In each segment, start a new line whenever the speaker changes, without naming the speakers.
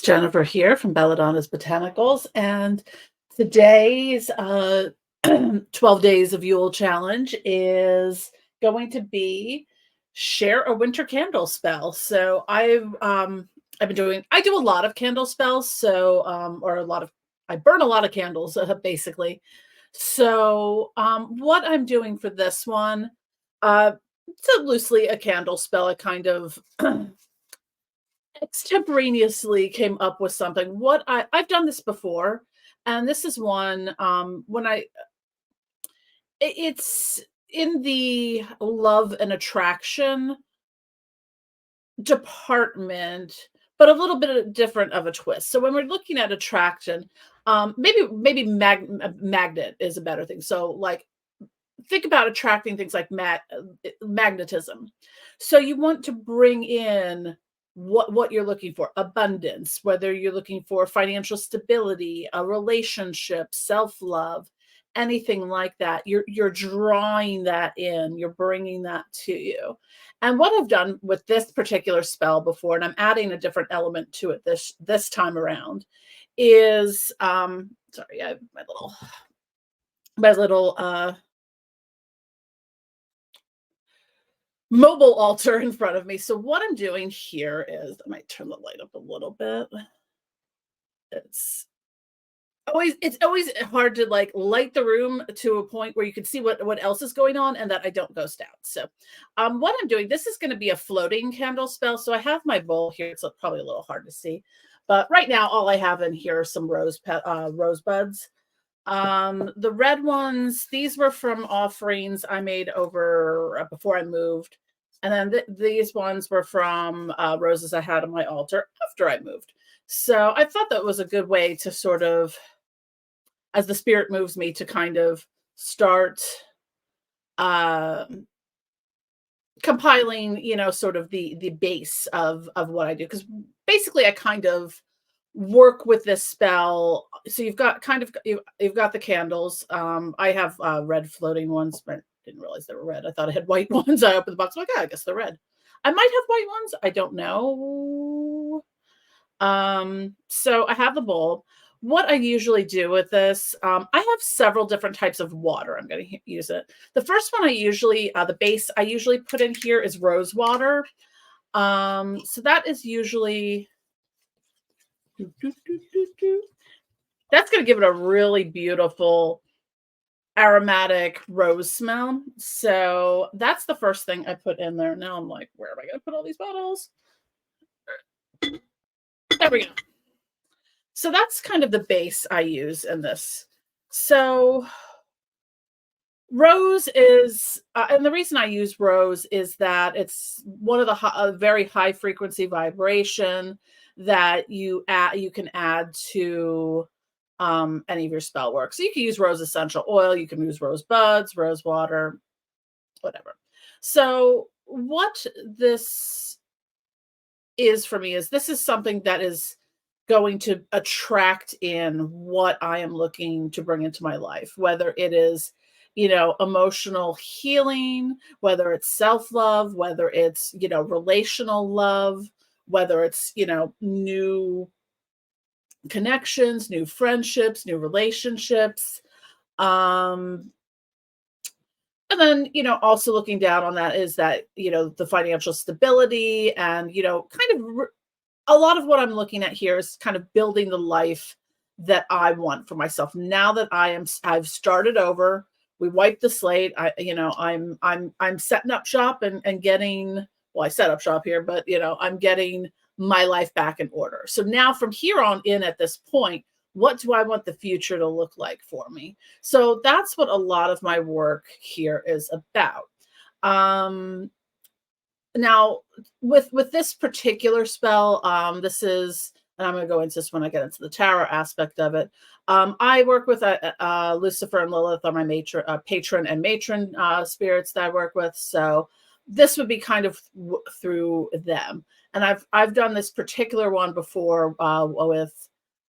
Jennifer here from Belladonna's Botanicals, and today's 12 Days of Yule challenge is going to be share a winter candle spell. So I've been doing I do a lot of candle spells, or a lot of I burn a lot of candles basically. So what I'm doing for this one, uh, it's loosely a candle spell. I kind of extemporaneously came up with something. I've done this before, and this is one when it's in the love and attraction department, but a little bit different of a twist. So when we're looking at attraction, maybe magnet is a better thing. So like think about attracting things like magnetism. So you want to bring in what you're looking for: abundance, whether you're looking for financial stability, a relationship, self-love, anything like that. You're drawing that in, you're bringing that to you. And what I've done with this particular spell before, and I'm adding a different element to it this time around, is sorry, I have my little mobile altar in front of me. So what I'm doing here is I might turn the light up a little bit. It's it's always hard to like light the room to a point where you can see what else is going on and that I don't ghost out. So what I'm doing, this is going to be a floating candle spell. So I have my bowl here. It's probably a little hard to see, but right now all I have in here are some rosebuds. The red ones, these were from offerings I made over before I moved. And then these ones were from roses I had on my altar after I moved. So I thought that was a good way to sort of, as the spirit moves me, to kind of start um compiling, sort of the base of what I do. Because basically I kind of work with this spell. So you've got the candles. I have red floating ones, but didn't realize they were red. I thought I had white ones. I opened the box, I'm like, I guess they're red. I might have white ones. I don't know. So I have the bowl. What I usually do with this, I have several different types of water. I'm going to use it. The first one the base I usually put in here is rose water. So that is usually, that's going to give it a really beautiful aromatic rose smell. So that's the first thing I put in there. Now I'm like, where am I going to put all these bottles? There we go. So that's kind of the base I use in this. So rose is, and the reason I use rose is that it's one of the a very high frequency vibration that you can add to any of your spell work. So you can use rose essential oil, you can use rose buds, rose water, whatever. So what this is for me is this is something that is going to attract in what I am looking to bring into my life, whether it is, emotional healing, whether it's self-love, whether it's, relational love, whether it's, new connections, new friendships, new relationships. Um, and then, also looking down on that is that, the financial stability and, kind of a lot of what I'm looking at here is kind of building the life that I want for myself. Now that I've started over, we wiped the slate. I'm setting up shop and getting, well, I set up shop here, but I'm getting my life back in order. So now from here on in at this point, what do I want the future to look like for me? So that's what a lot of my work here is about. Now with this particular spell, this is, and I'm going to go into this when I get into the tarot aspect of it. I work with Lucifer and Lilith are my patron and matron spirits that I work with. So this would be kind of through them. And I've done this particular one before with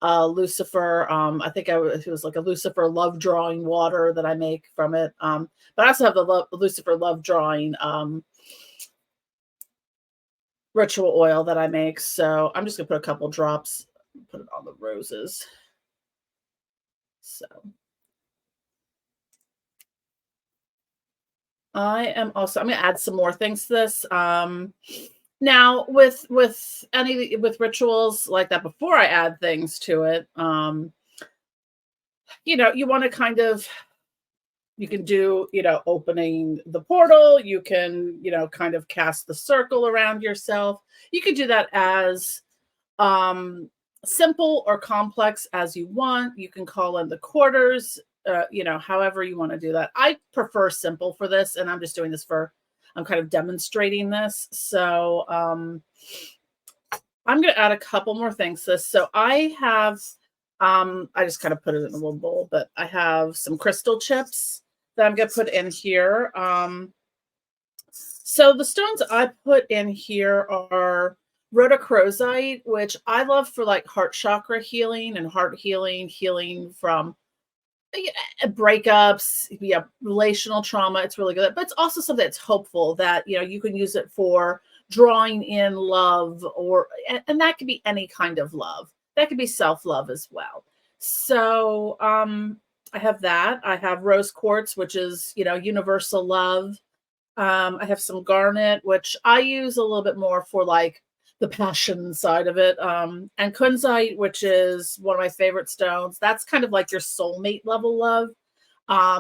Lucifer. I think it was like a Lucifer love drawing water that I make from it. But I also have the Lucifer love drawing ritual oil that I make. So I'm just gonna put a couple drops Put it on the roses. So I'm going to add some more things to this. Now with rituals like that, before I add things to it, you want to kind of, you can do, opening the portal, you can, kind of cast the circle around yourself. You can do that as simple or complex as you want. You can call in the quarters, however you want to do that. I prefer simple for this, and I'm just doing this I'm kind of demonstrating this. So I'm going to add a couple more things to this. So I have, I just kind of put it in a little bowl, but I have some crystal chips that I'm going to put in here. So the stones I put in here are rhodochrosite, which I love for like heart chakra healing and heart healing, healing from breakups, relational trauma. It's really good, but it's also something that's hopeful that, you can use it for drawing in love, and that could be any kind of love. That could be self-love as well. So I have that. I have rose quartz, which is, universal love. I have some garnet, which I use a little bit more for like the passion side of it. And kunzite, which is one of my favorite stones. That's kind of like your soulmate level love.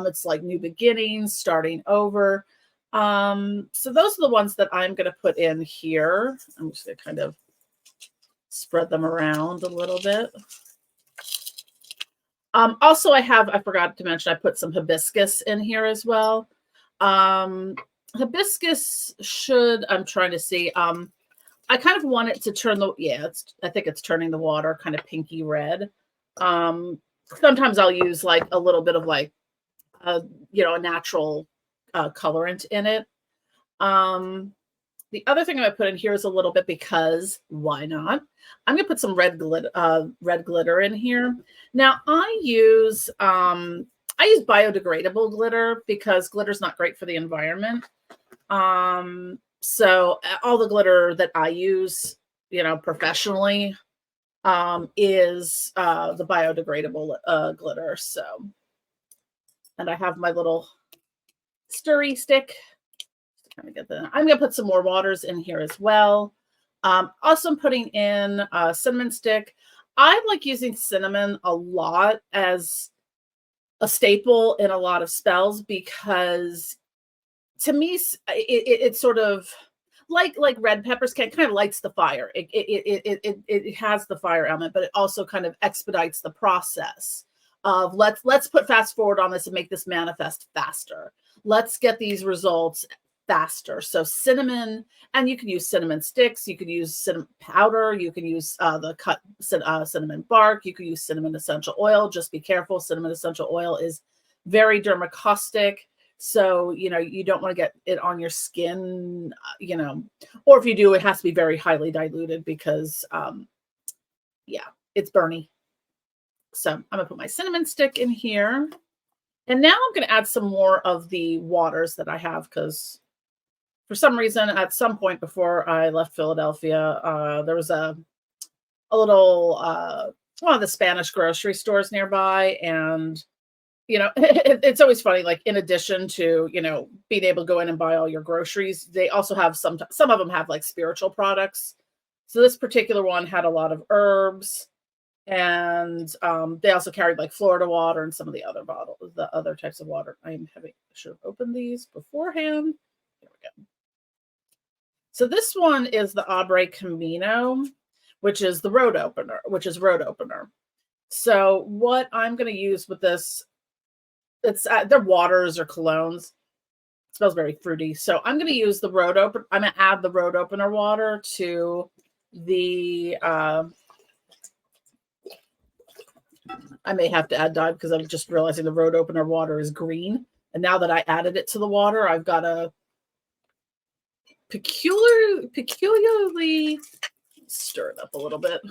It's like new beginnings, starting over. So those are the ones that I'm going to put in here. I'm just going to kind of spread them around a little bit. Also, I forgot to mention, I put some hibiscus in here as well. Hibiscus I'm trying to see. I kind of want it to turn I think it's turning the water kind of pinky red. Sometimes I'll use like a little bit of like, a natural colorant in it. The other thing I put in here is a little bit, because why not? I'm going to put some red glitter in here. Now I use biodegradable glitter because glitter's not great for the environment. So all the glitter that I use, professionally, is the biodegradable glitter. So, and I have my little stirry stick. Kind of get that. I'm going to put some more waters in here as well. Also, I'm putting in a cinnamon stick. I like using cinnamon a lot as a staple in a lot of spells, because to me, it's sort of like red peppers kind of lights the fire. It has the fire element, but it also kind of expedites the process of let's put fast forward on this and make this manifest faster. Let's get these results faster. So cinnamon, and you can use cinnamon sticks, you can use cinnamon powder, you can use the cut cinnamon bark, you can use cinnamon essential oil. Just be careful, cinnamon essential oil is very dermocaustic. So, you don't want to get it on your skin, or if you do, it has to be very highly diluted because, it's burny. So I'm going to put my cinnamon stick in here. And now I'm going to add some more of the waters that I have, because for some reason, at some point before I left Philadelphia, there was a little, one of the Spanish grocery stores nearby. And it's always funny, like in addition to, being able to go in and buy all your groceries, they also have some of them have like spiritual products. So this particular one had a lot of herbs, and they also carried like Florida water and some of the other types of water. Should have opened these beforehand. There we go. So this one is the Abre Camino, which is road opener. So what I'm going to use with this, they're waters or colognes. It smells very fruity. So I'm going to use the road opener. I'm going to add the road opener water to the, I may have to add dye because I'm just realizing the road opener water is green. And now that I added it to the water, I've got a peculiarly stir it up a little bit.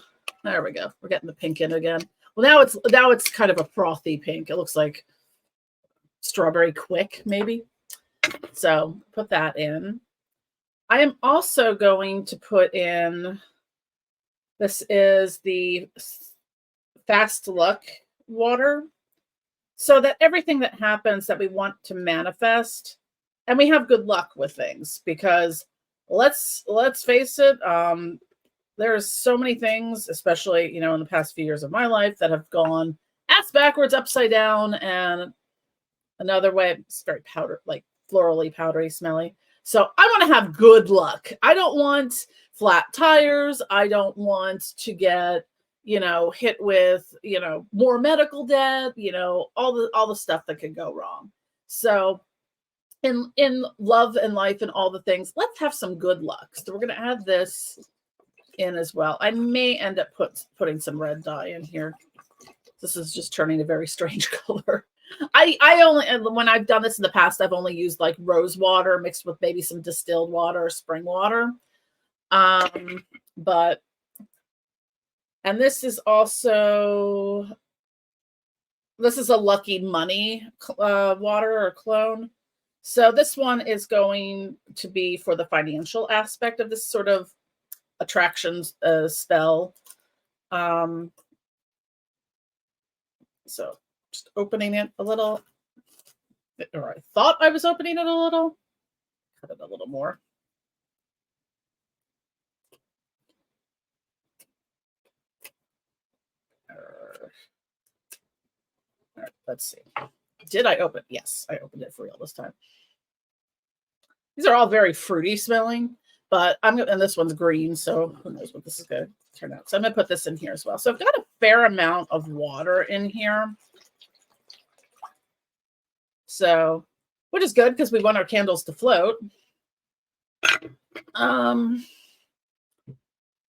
There we go. We're getting the pink in again. Well, now it's kind of a frothy pink. It looks like strawberry quick, maybe. So put that in. I am also going to put in This is the Fast Luck water. So that everything that happens that we want to manifest, and we have good luck with things, because let's face it, there's so many things, especially, in the past few years of my life, that have gone ass backwards, upside down, and another way. It's very powder, like florally, powdery, smelly. So I want to have good luck. I don't want flat tires. I don't want to get, hit with, more medical debt, all the stuff that could go wrong. So in love and life and all the things, let's have some good luck. So we're going to add this in as well. I may end up putting some red dye in here. This is just turning a very strange color. I only, when I've done this in the past, I've only used like rose water mixed with maybe some distilled water or spring water. But, and this is also, this is a Lucky Money water or clone. So this one is going to be for the financial aspect of this sort of attractions spell. So just opening it a little, or I thought I was opening it a little. Cut it a little more. All right, let's see. Did I open? Yes, I opened it for real this time. These are all very fruity smelling, but and this one's green, so who knows what this is going to turn out. So I'm going to put this in here as well. So I've got a fair amount of water in here. So, which is good because we want our candles to float.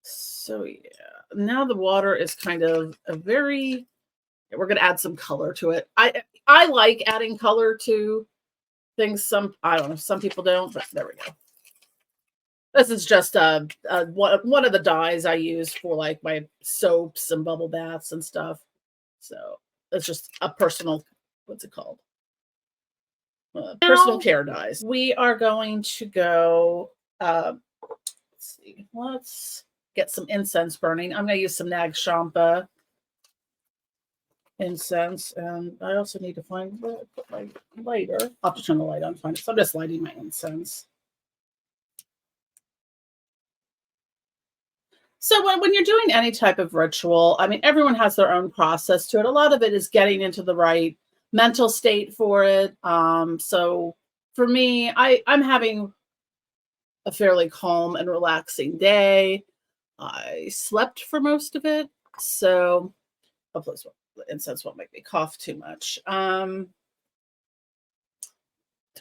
So yeah, now the water is kind of a very, we're going to add some color to it. I like adding color to things. I don't know, some people don't, but there we go. This is just one of the dyes I use for like my soaps and bubble baths and stuff. So it's just a personal, what's it called? Personal care dyes. We are going to go, let's see, let's get some incense burning. I'm going to use some Nag Champa incense, and I also need to find where I put my lighter. I'll have to turn the light on to find it. So I'm just lighting my incense. So when you're doing any type of ritual, I mean, everyone has their own process to it. A lot of it is getting into the right mental state for it. So for me, I'm having a fairly calm and relaxing day. I slept for most of it, so hopefully the incense won't make me cough too much. Turn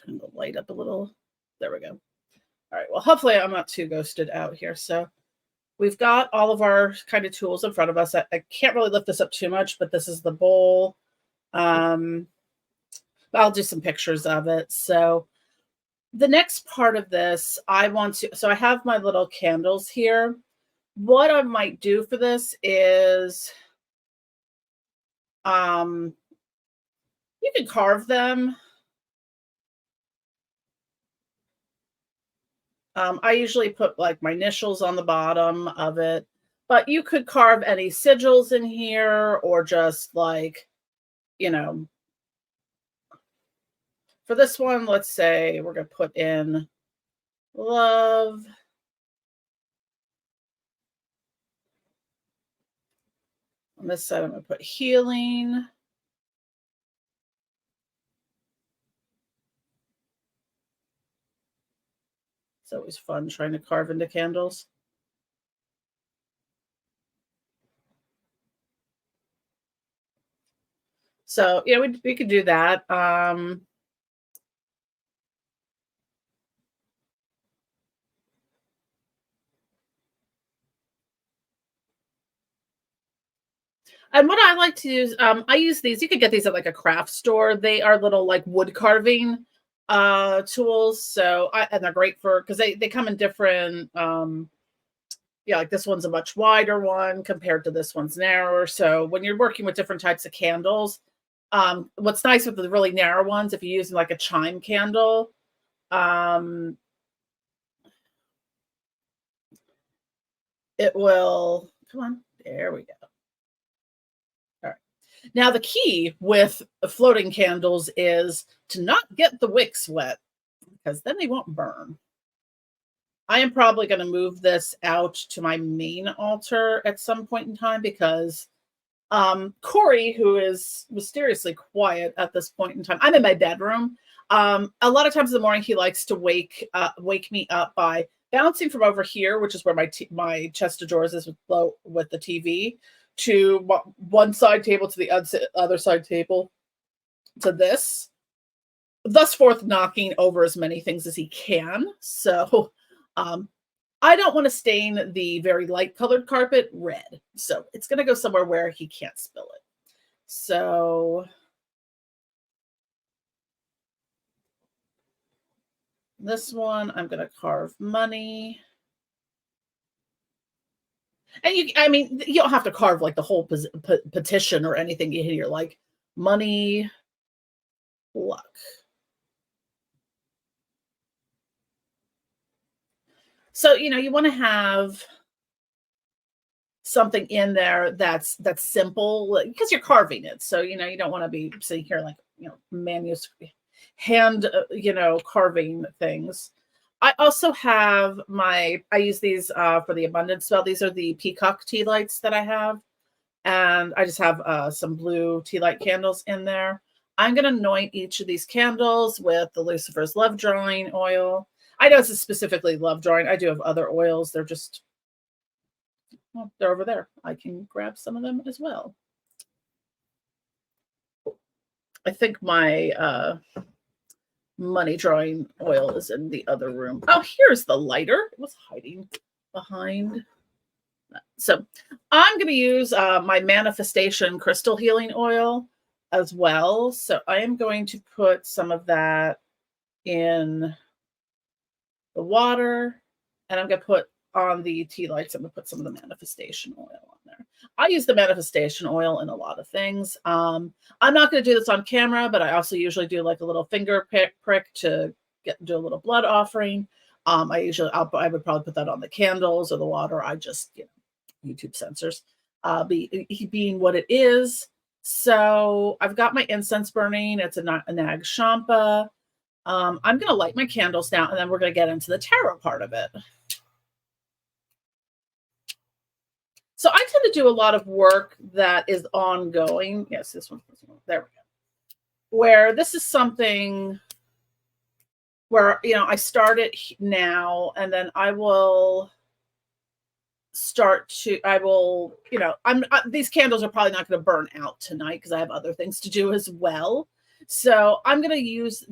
the light up a little. There we go. All right, well, hopefully I'm not too ghosted out here. So we've got all of our kind of tools in front of us. I can't really lift this up too much, but this is the bowl. I'll do some pictures of it. So the next part of this, so I have my little candles here. What I might do for this is, you can carve them. I usually put like my initials on the bottom of it, but you could carve any sigils in here, or just like, for this one, let's say we're going to put in love. On this side, I'm going to put healing. It's always fun trying to carve into candles. So, yeah, we could do that. And what I like to use, I use these. You could get these at like a craft store. They are little like wood carving tools. So and they're great for, because they come in different, yeah, like this one's a much wider one compared to this one's narrower. So when you're working with different types of candles, what's nice with the really narrow ones, if you're using like a chime candle, it will Come on. There we go. All right. Now, the key with floating candles is to not get the wicks wet because then they won't burn. I am probably going to move this out to my main altar at some point in time because Corey, who is mysteriously quiet at this point in time, I'm in my bedroom. A lot of times in the morning, he likes to wake me up by bouncing from over here, which is where my chest of drawers is with the TV, to one side table to the other side table to this, thus forth knocking over as many things as he can. So I don't want to stain the very light colored carpet red. So it's going to go somewhere where he can't spill it. So this one, I'm going to carve money. And I mean, you don't have to carve like the whole petition or anything in here, like money, luck. So, you want to have something in there that's simple because you're carving it. So, you don't want to be sitting here like, manuscript hand, carving things. I also have I use these for the abundance spell. These are the peacock tea lights that I have. And I just have some blue tea light candles in there. I'm going to anoint each of these candles with the Lucifer's Love Drawing oil. I know this is specifically love drawing. I do have other oils. They're just, well, they're over there. I can grab some of them as well. I think my money drawing oil is in the other room. Oh, here's the lighter. It was hiding behind. So I'm going to use my manifestation crystal healing oil as well. So I am going to put some of that in the water, and I'm going to put on the tea lights. I'm going to put some of the manifestation oil on there. I use the manifestation oil in a lot of things. I'm not going to do this on camera, but I also usually do like a little finger prick to do a little blood offering. I would probably put that on the candles or the water. I just, YouTube censors, being what it is. So I've got my incense burning. It's a Nag Champa. I'm going to light my candles now, and then we're going to get into the tarot part of it. So I tend to do a lot of work that is ongoing. Yes, this one. There we go. Where this is something where, I start it now, and then I will these candles are probably not going to burn out tonight because I have other things to do as well. So I'm going to use,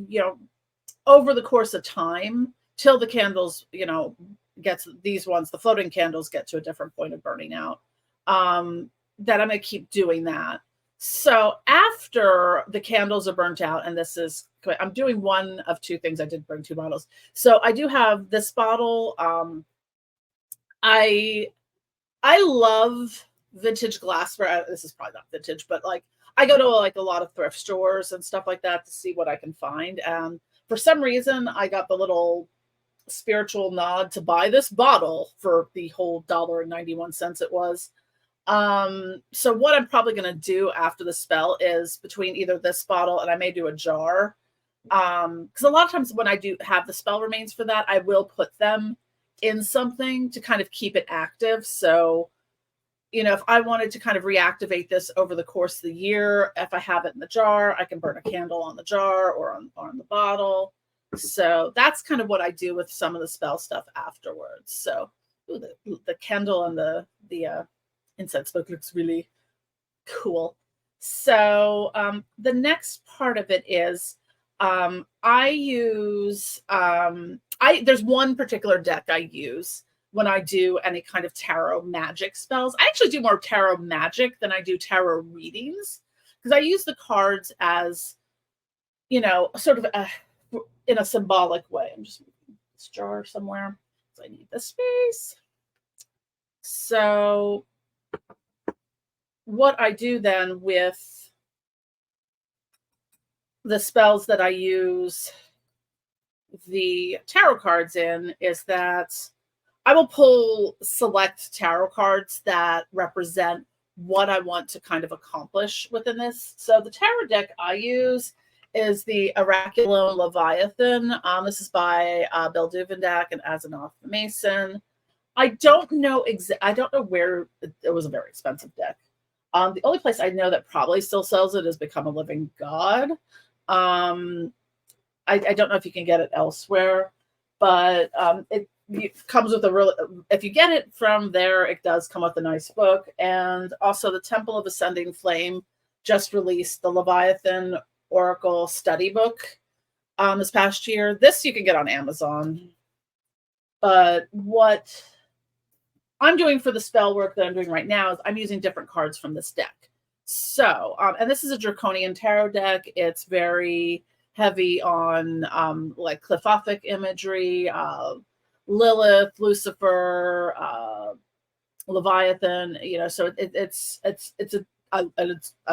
over the course of time till the candles, the floating candles get to a different point of burning out, that I'm going to keep doing that. So after the candles are burnt out, and I'm doing one of two things. I did bring 2 bottles. So I do have this bottle. I love vintage glassware. This is probably not vintage, but like I go to like a lot of thrift stores and stuff like that to see what I can find. And for some reason, I got the little spiritual nod to buy this bottle for the whole $1.91 it was. So what I'm probably going to do after the spell is between either this bottle and I may do a jar. Because a lot of times when I do have the spell remains for that, I will put them in something to kind of keep it active. So, if I wanted to kind of reactivate this over the course of the year, if I have it in the jar, I can burn a candle on the jar or on the bottle. So that's kind of what I do with some of the spell stuff afterwards. So the candle and the incense book looks really cool. So the next part of it is I use there's one particular deck I use when I do any kind of tarot magic spells. I actually do more tarot magic than I do tarot readings because I use the cards as, sort of in a symbolic way. I'm just moving this jar somewhere because I need the space. So what I do then with the spells that I use the tarot cards in is that I will pull select tarot cards that represent what I want to kind of accomplish within this. So the tarot deck I use is the Oraculum Leviathan. This is by Bill Duvendak and Azaroth Mason. I don't know I don't know where it was a very expensive deck. The only place I know that probably still sells it is Become a Living God. I don't know if you can get it elsewhere, but it comes with a real, if you get it from there, it does come with a nice book. And also the Temple of Ascending Flame just released the Leviathan Oracle study book this past year. This you can get on Amazon. But what I'm doing for the spell work that I'm doing right now is I'm using different cards from this deck. So, and this is a Draconian tarot deck. It's very heavy on like Clifothic imagery, Lilith, Lucifer, Leviathan. You know, so I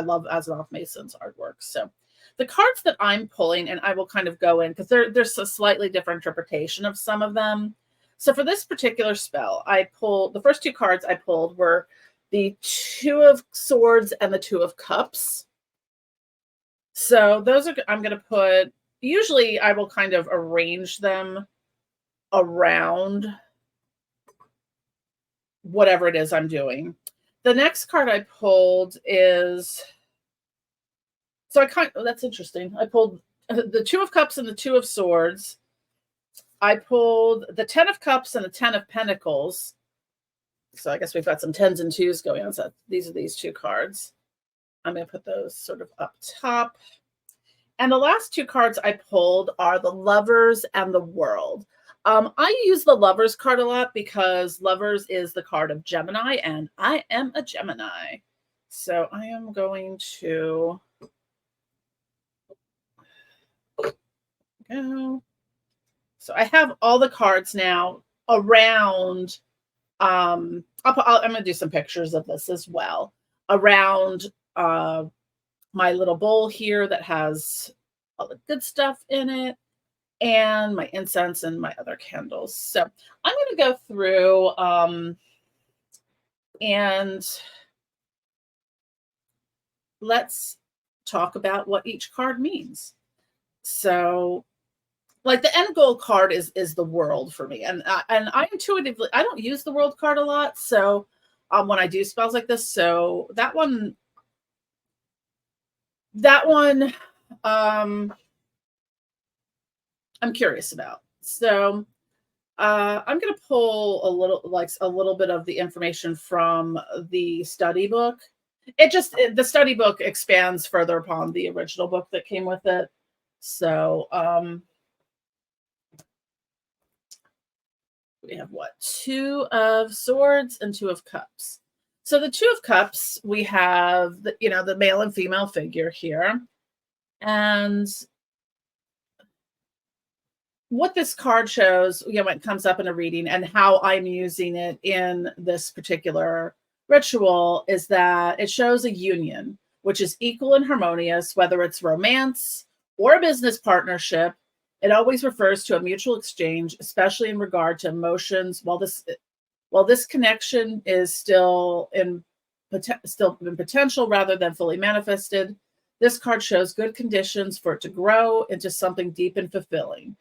love Azaroth Mason's artwork. So the cards that I'm pulling, and I will kind of go in because there's a slightly different interpretation of some of them. So for this particular spell, I pulled the first two cards I pulled were the Two of Swords and the Two of Cups. So those are, I'm going to put, usually I will kind of arrange them around whatever it is I'm doing. The next card I pulled is, so that's interesting. I pulled the Two of Cups and the Two of Swords. I pulled the 10 of Cups and the 10 of Pentacles. So I guess we've got some 10s and 2s going on. So these are these two cards. I'm going to put those sort of up top. And the last two cards I pulled are the Lovers and the World. I use the Lovers card a lot because Lovers is the card of Gemini, and I am a Gemini. So I am going to go. So I have all the cards now around. I'm going to do some pictures of this as well around my little bowl here that has all the good stuff in it, and my incense and my other candles. So I'm going to go through and let's talk about what each card means. So like the end goal card is the World for me. And I intuitively, I don't use the World card a lot. So when I do spells like this, so that one, I'm curious about. So I'm going to pull a little bit of the information from the study book. The study book expands further upon the original book that came with it. So we have what? Two of Swords and Two of Cups. So the Two of Cups, we have the male and female figure here. And what this card shows, when it comes up in a reading and how I'm using it in this particular ritual, is that it shows a union, which is equal and harmonious, whether it's romance or a business partnership. It always refers to a mutual exchange, especially in regard to emotions. While this connection is still in potential rather than fully manifested, this card shows good conditions for it to grow into something deep and fulfilling.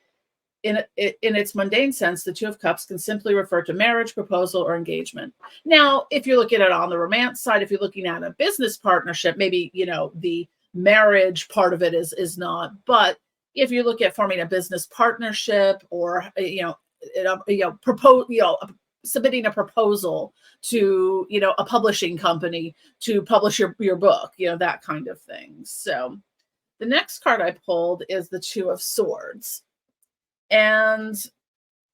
In its mundane sense, the Two of Cups can simply refer to marriage, proposal, or engagement. Now, if you're looking at it on the romance side, if you're looking at a business partnership, maybe the marriage part of it is not. But if you look at forming a business partnership or submitting a proposal to a publishing company to publish your book, that kind of thing. So the next card I pulled is the Two of Swords. And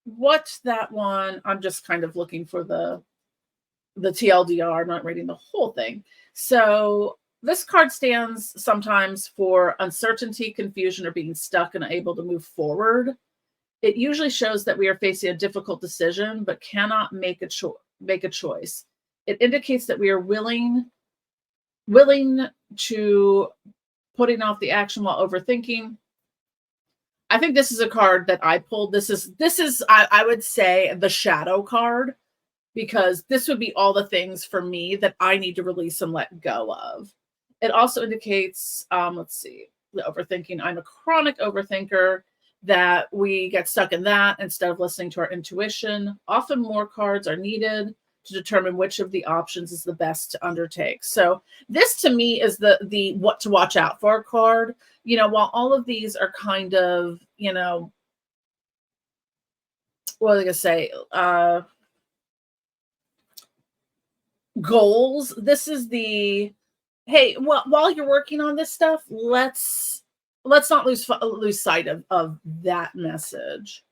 what that one, I'm just kind of looking for the TLDR. I'm not reading the whole thing. So this card stands sometimes for uncertainty, confusion, or being stuck and unable to move forward. It usually shows that we are facing a difficult decision, but cannot make a choice. It indicates that we are willing to putting off the action while overthinking. I think this is a card that I pulled. I would say the shadow card, because this would be all the things for me that I need to release and let go of. It also indicates, let's see, the overthinking. I'm a chronic overthinker, that we get stuck in that instead of listening to our intuition. Often more cards are needed to determine which of the options is the best to undertake. So this to me is the what to watch out for card. While all of these are kind of, what was I gonna say? Goals. This is the, hey, well, while you're working on this stuff, let's not lose sight of that message,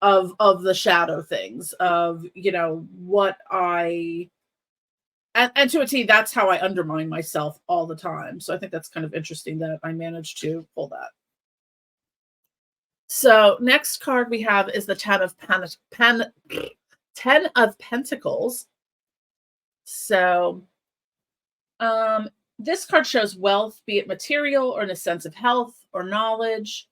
of the shadow things, of what I, and to a T, that's how I undermine myself all the time. So I think that's kind of interesting that I managed to pull that. So next card we have is the Ten of Pentacles. So this card shows wealth, be it material or in a sense of health or knowledge,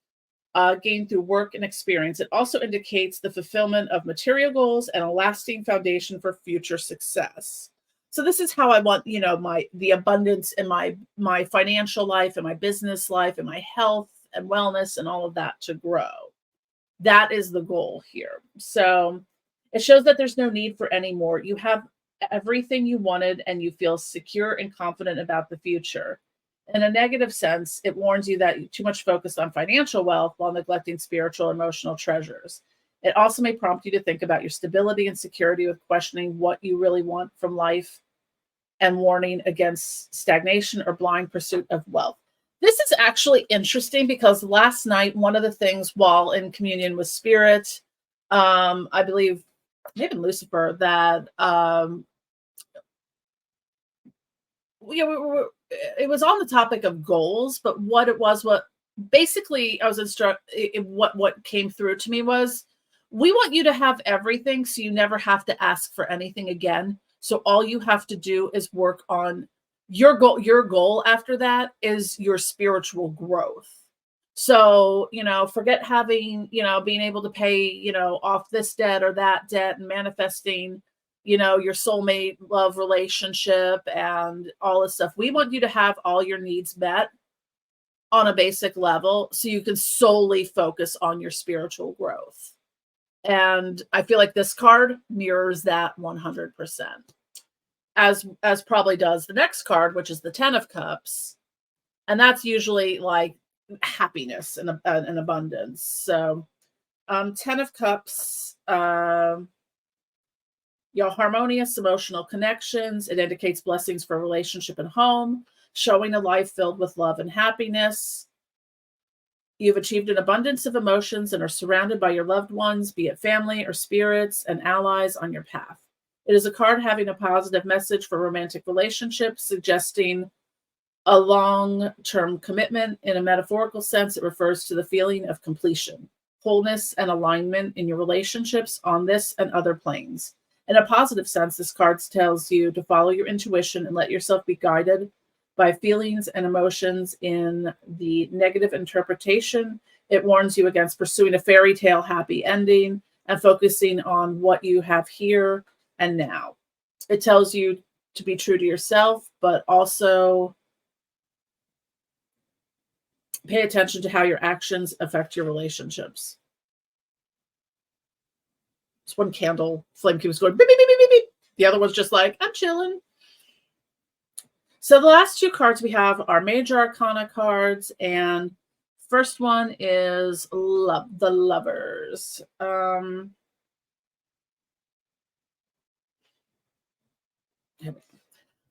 gained through work and experience. It also indicates the fulfillment of material goals and a lasting foundation for future success. So this is how I want, the abundance in my financial life and my business life and my health and wellness and all of that to grow. That is the goal here. So it shows that there's no need for any more. You have everything you wanted and you feel secure and confident about the future. In a negative sense, it warns you that you're too much focused on financial wealth while neglecting spiritual, emotional treasures. It also may prompt you to think about your stability and security, with questioning what you really want from life and warning against stagnation or blind pursuit of wealth. This is actually interesting because last night, one of the things while in communion with Spirit, I believe, maybe Lucifer, that it was on the topic of goals, but what basically I was instructed, what came through to me was, we want you to have everything so you never have to ask for anything again. So all you have to do is work on your goal. Your goal after that is your spiritual growth. So, forget having, being able to pay, off this debt or that debt, and manifesting, your soulmate love relationship and all this stuff. We want you to have all your needs met on a basic level so you can solely focus on your spiritual growth. And I feel like this card mirrors that 100%, as probably does the next card, which is the Ten of Cups. And that's usually like happiness and abundance. So Ten of Cups, your harmonious emotional connections. It indicates blessings for relationship and home, showing a life filled with love and happiness. You've achieved an abundance of emotions and are surrounded by your loved ones, be it family or spirits and allies on your path. It is a card having a positive message for romantic relationships, suggesting a long-term commitment. In a metaphorical sense, it refers to the feeling of completion, wholeness, and alignment in your relationships on this and other planes. In a positive sense, this card tells you to follow your intuition and let yourself be guided by feelings and emotions. In the negative interpretation, it warns you against pursuing a fairy tale happy ending and focusing on what you have here and now. It tells you to be true to yourself, but also pay attention to how your actions affect your relationships. This one candle flame keeps going beep, beep, beep, beep, beep. The other one's just like, I'm chilling. So the last two cards we have are Major Arcana cards, and first one is the Lovers.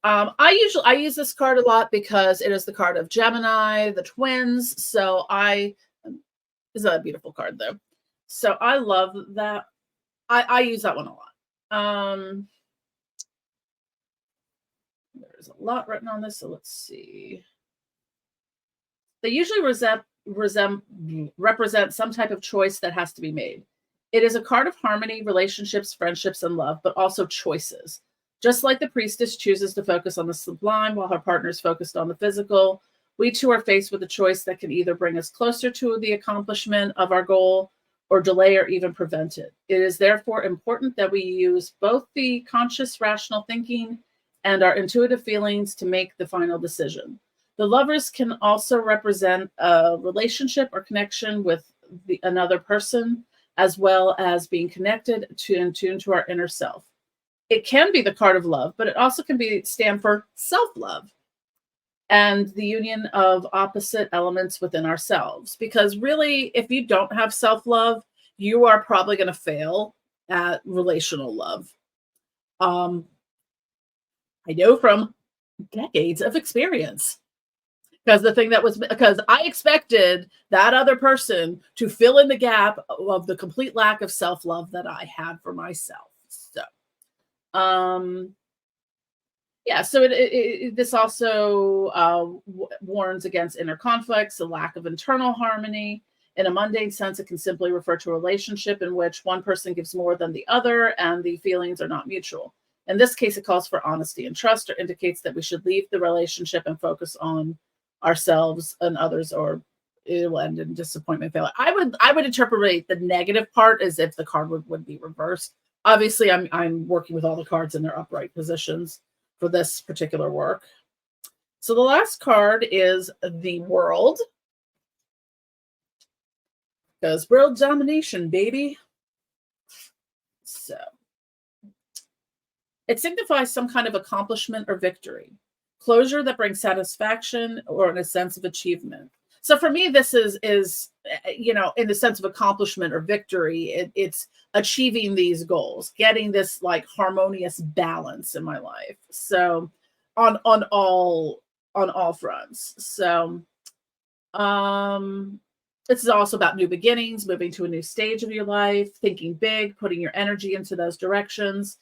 I use this card a lot because it is the card of Gemini, the twins. So is that a beautiful card though? So I love that. I use that one a lot. There's a lot written on this, so let's see. They usually represent some type of choice that has to be made. It is a card of harmony, relationships, friendships, and love, but also choices. Just like the Priestess chooses to focus on the sublime while her partner is focused on the physical, We too are faced with a choice that can either bring us closer to the accomplishment of our goal or delay or even prevent it. It is therefore important that we use both the conscious rational thinking and our intuitive feelings to make the final decision. The lovers can also represent a relationship or connection with another person, as well as being connected to and tuned to our inner self. It can be the card of love, but it also can stand for self-love and the union of opposite elements within ourselves. Because really, if you don't have self-love, you are probably going to fail at relational love. I know from decades of experience. Because I expected that other person to fill in the gap of the complete lack of self-love that I had for myself. So, yeah, so this also warns against inner conflicts, a lack of internal harmony. In a mundane sense, it can simply refer to a relationship in which one person gives more than the other and the feelings are not mutual. In this case, it calls for honesty and trust, or indicates that we should leave the relationship and focus on ourselves and others, or it will end in disappointment, failure. I would interpret the negative part as if the card would be reversed. Obviously, I'm working with all the cards in their upright positions for this particular work. So the last card is the World. Because world domination, baby. So it signifies some kind of accomplishment or victory, closure that brings satisfaction or a sense of achievement. So for me, this is in the sense of accomplishment or victory, it's achieving these goals, getting this like harmonious balance in my life. So on all fronts. So this is also about new beginnings, moving to a new stage of your life, thinking big, putting your energy into those directions.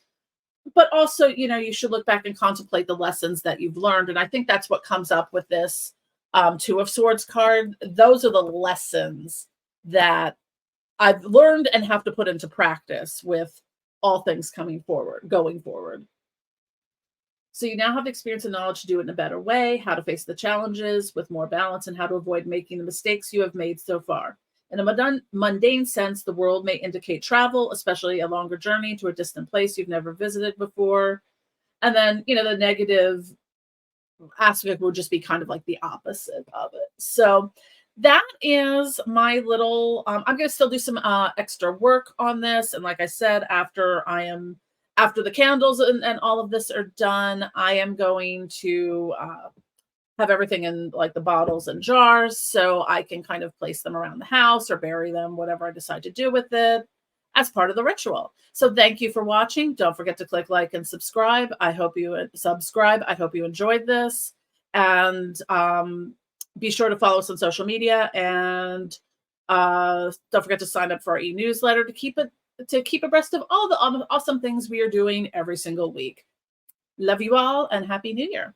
But also, you should look back and contemplate the lessons that you've learned. And I think that's what comes up with this Two of Swords card. Those are the lessons that I've learned and have to put into practice with all things going forward. So you now have experience and knowledge to do it in a better way, how to face the challenges with more balance, and how to avoid making the mistakes you have made so far. In a mundane sense, the World may indicate travel, especially a longer journey to a distant place you've never visited before. And then, the negative aspect will just be kind of like the opposite of it. So that is my little, I'm going to still do some extra work on this. And like I said, after the candles and all of this are done, I am going to have everything in like the bottles and jars so I can kind of place them around the house or bury them, whatever I decide to do with it as part of the ritual. So thank you for watching. Don't forget to click like and subscribe. I hope you enjoyed this, and be sure to follow us on social media, and don't forget to sign up for our e-newsletter to keep abreast of all the awesome things we are doing every single week. Love you all and Happy New Year.